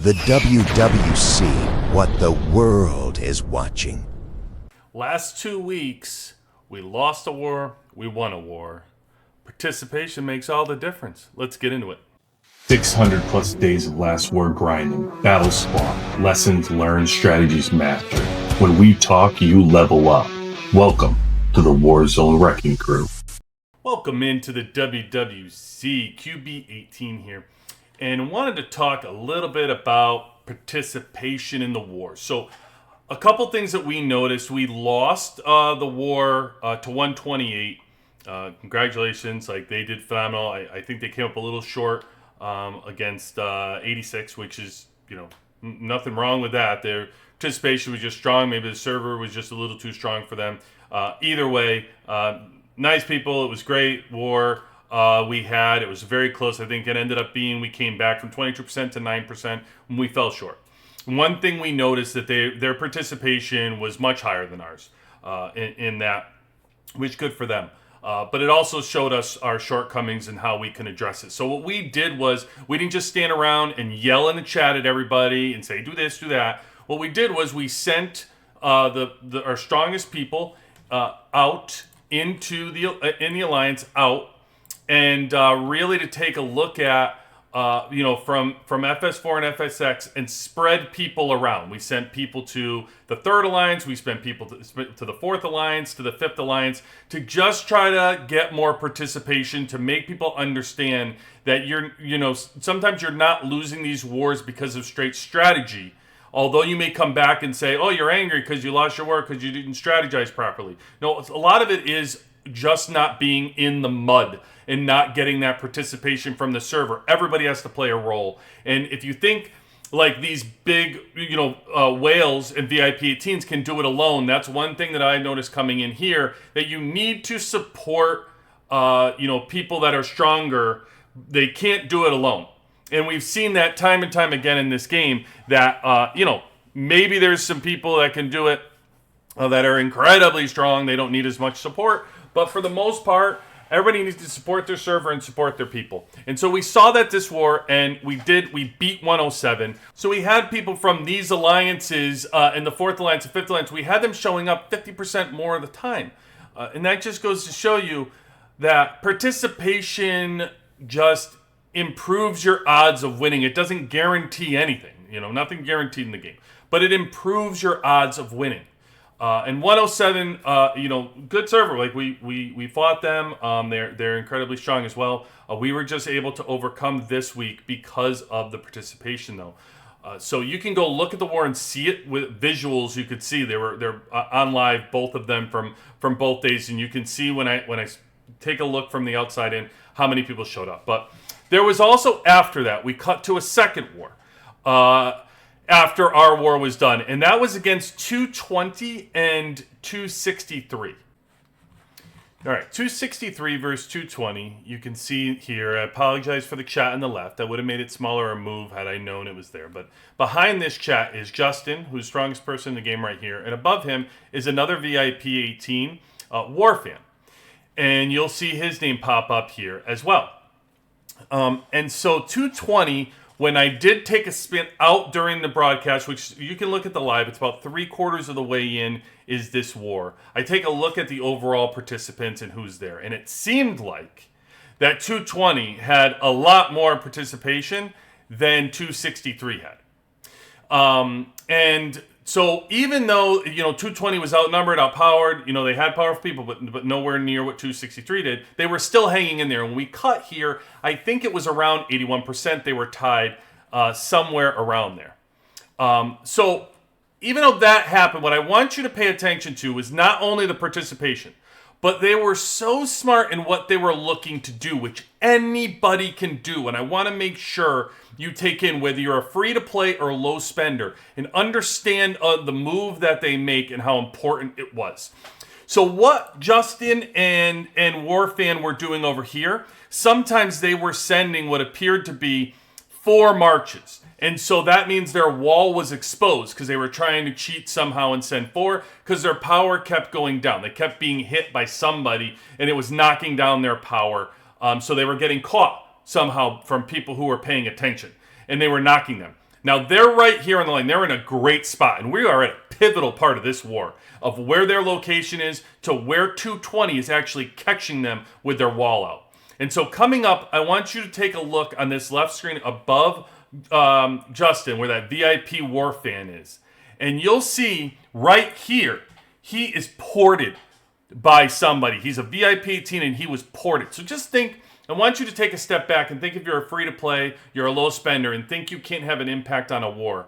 The WWC, what the world is watching. Last 2 weeks, we lost a war, we won a war. Participation makes all the difference. Let's get into it. 600 plus days of last war grinding, battles fought, lessons learned, strategies mastered. When we talk, you level up. Welcome to the Warzone Wrecking Crew. Welcome into the WWC, QB18 here. And wanted to talk a little bit about participation in the war. So a couple things that we noticed. We lost the war to 128. Congratulations. Like, they did phenomenal. I think they came up a little short against 86, which is, nothing wrong with that. Their participation was just strong. Maybe the server was just a little too strong for them. Either way, nice people. It was great war. We had, it was very close. I think it ended up being, we came back from 22% to 9% when we fell short. One thing we noticed that their participation was much higher than ours in that, which good for them. But it also showed us our shortcomings and how we can address it. So what we did was, we didn't just stand around and yell in the chat at everybody and say, do this, do that. What we did was we sent our strongest people out into in the alliance out, and really to take a look at, from FS4 and FSX and spread people around. We sent people to the 3rd Alliance, we sent people to the 4th Alliance, to the 5th Alliance, to just try to get more participation, to make people understand that sometimes you're not losing these wars because of straight strategy. Although you may come back and say, oh, you're angry because you lost your war because you didn't strategize properly. No, a lot of it is just not being in the mud and not getting that participation from the server. Everybody has to play a role. And if you think like these big, whales and VIP 18s can do it alone, that's one thing that I noticed coming in here, that you need to support, people that are stronger. They can't do it alone. And we've seen that time and time again in this game that, maybe there's some people that can do it that are incredibly strong. They don't need as much support. But for the most part, everybody needs to support their server and support their people. And so we saw that this war, and we beat 107. So we had people from these alliances, in the 4th Alliance and 5th Alliance, we had them showing up 50% more of the time. And that just goes to show you that participation just improves your odds of winning. It doesn't guarantee anything, nothing guaranteed in the game, but it improves your odds of winning. And 107, good server. Like we fought them. They're incredibly strong as well. We were just able to overcome this week because of the participation, though. So you can go look at the war and see it with visuals. You could see they're on live, both of them from both days, and you can see when I take a look from the outside in how many people showed up. But there was also, after that, we cut to a second war. After our war was done, and that was against 220 and 263. All right, 263 versus 220. You can see here, I apologize for the chat on the left. I would have made it smaller or move had I known it was there. But behind this chat is Justin, who's the strongest person in the game right here. And above him is another VIP 18, Warfan. And you'll see his name pop up here as well. And so 220... when I did take a spin out during the broadcast, which you can look at the live, it's about 3/4 of the way in, is this war. I take a look at the overall participants and who's there. And it seemed like that 220 had a lot more participation than 263 had. And so even though, 220 was outnumbered, outpowered, they had powerful people, but nowhere near what 263 did, they were still hanging in there. And when we cut here, I think it was around 81%. They were tied somewhere around there. So even though that happened, what I want you to pay attention to is not only the participation, but they were so smart in what they were looking to do, which anybody can do. And I want to make sure you take in whether you're a free-to-play or low spender and understand the move that they make and how important it was. So what Justin and Warfan were doing over here, sometimes they were sending what appeared to be 4 marches. And so that means their wall was exposed because they were trying to cheat somehow and send 4 because their power kept going down. They kept being hit by somebody and it was knocking down their power. So they were getting caught somehow from people who were paying attention and they were knocking them. Now, they're right here on the line. They're in a great spot, and we are at a pivotal part of this war of where their location is to where 220 is actually catching them with their wall out. And so coming up, I want you to take a look on this left screen above Justin, where that VIP war fan is. And you'll see right here, he is ported by somebody. He's a VIP 18 and he was ported. So just think, I want you to take a step back and think if you're a free-to-play, you're a low spender, and think you can't have an impact on a war.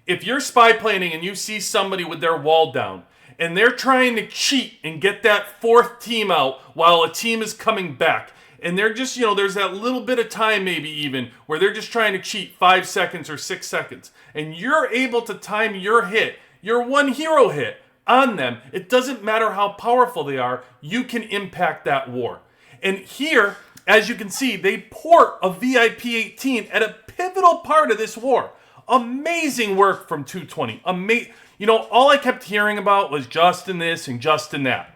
If you're spy planning and you see somebody with their wall down, and they're trying to cheat and get that fourth team out while a team is coming back, and they're just, there's that little bit of time maybe even where they're just trying to cheat 5 seconds or 6 seconds, and you're able to time your hit, your one hero hit on them, it doesn't matter how powerful they are, you can impact that war. And here, as you can see, they port a VIP 18 at a pivotal part of this war. Amazing work from 220. All I kept hearing about was Justin this and Justin that.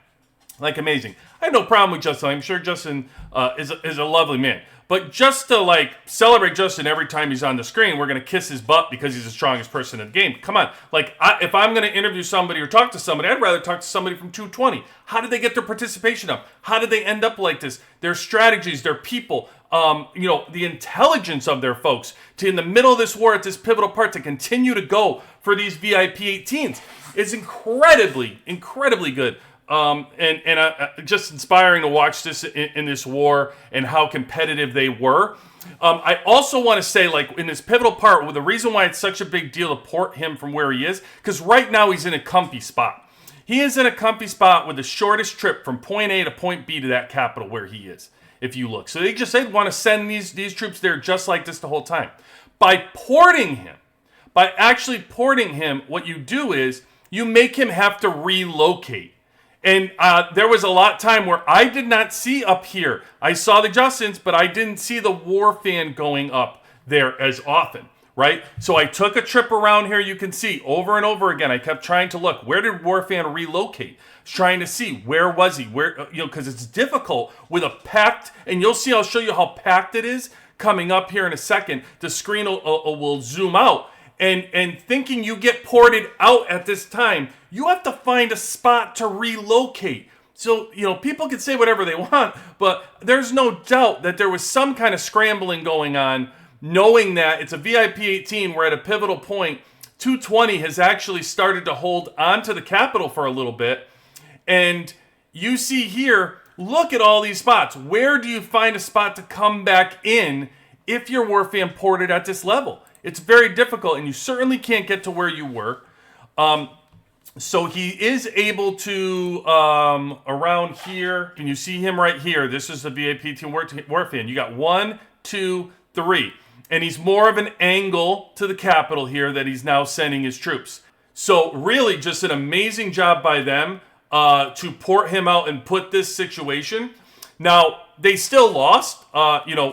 Like, amazing. I have no problem with Justin. I'm sure Justin is a lovely man. But just to, celebrate Justin every time he's on the screen, we're going to kiss his butt because he's the strongest person in the game. Come on. If I'm going to interview somebody or talk to somebody, I'd rather talk to somebody from 220. How did they get their participation up? How did they end up like this? Their strategies, their people, the intelligence of their folks to, in the middle of this war at this pivotal part, to continue to go for these VIP 18s is incredibly, incredibly good. Just inspiring to watch this in this war and how competitive they were. I also want to say, in this pivotal part, the reason why it's such a big deal to port him from where he is, because right now he's in a comfy spot. He is in a comfy spot with the shortest trip from point A to point B to that capital where he is, if you look. So they want to send these troops there just like this the whole time. By actually porting him, what you do is you make him have to relocate. And there was a lot of time where I did not see up here. I saw the Justins, but I didn't see the war fan going up there as often, right? So I took a trip around here. You can see over and over again. I kept trying to look. Where did war fan relocate? Trying to see where was he? Where, because it's difficult with a packed, and you'll see, I'll show you how packed it is coming up here in a second. The screen will zoom out. And thinking you get ported out at this time, you have to find a spot to relocate. So, people can say whatever they want, but there's no doubt that there was some kind of scrambling going on, knowing that it's a VIP 18, we're at a pivotal point. 220 has actually started to hold on to the capital for a little bit. And you see here, look at all these spots. Where do you find a spot to come back in if you're warfan ported at this level? It's very difficult, and you certainly can't get to where you were. So he is able to, around here, can you see him right here? This is the VIP team warfan. You got 1, 2, 3. And he's more of an angle to the capital here that he's now sending his troops. So really just an amazing job by them to port him out and put this situation. Now, they still lost,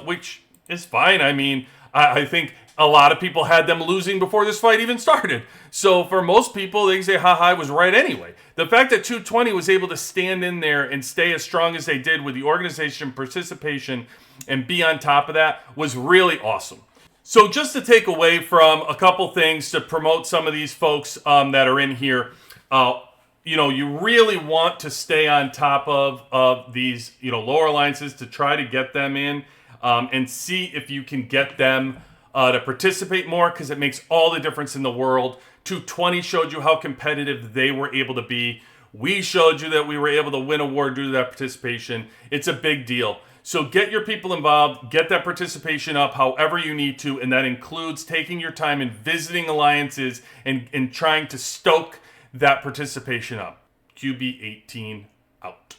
which is fine. I mean, I think a lot of people had them losing before this fight even started. So for most people, they say, I was right anyway. The fact that 220 was able to stand in there and stay as strong as they did with the organization, participation, and be on top of that was really awesome. So just to take away from a couple things to promote some of these folks that are in here, you really want to stay on top of these, lower alliances to try to get them in and see if you can get them to participate more, because it makes all the difference in the world. 220 showed you how competitive they were able to be. We showed you that we were able to win a war due to that participation. It's a big deal. So get your people involved, get that participation up however you need to, and that includes taking your time and visiting alliances and trying to stoke that participation up. QB18 out.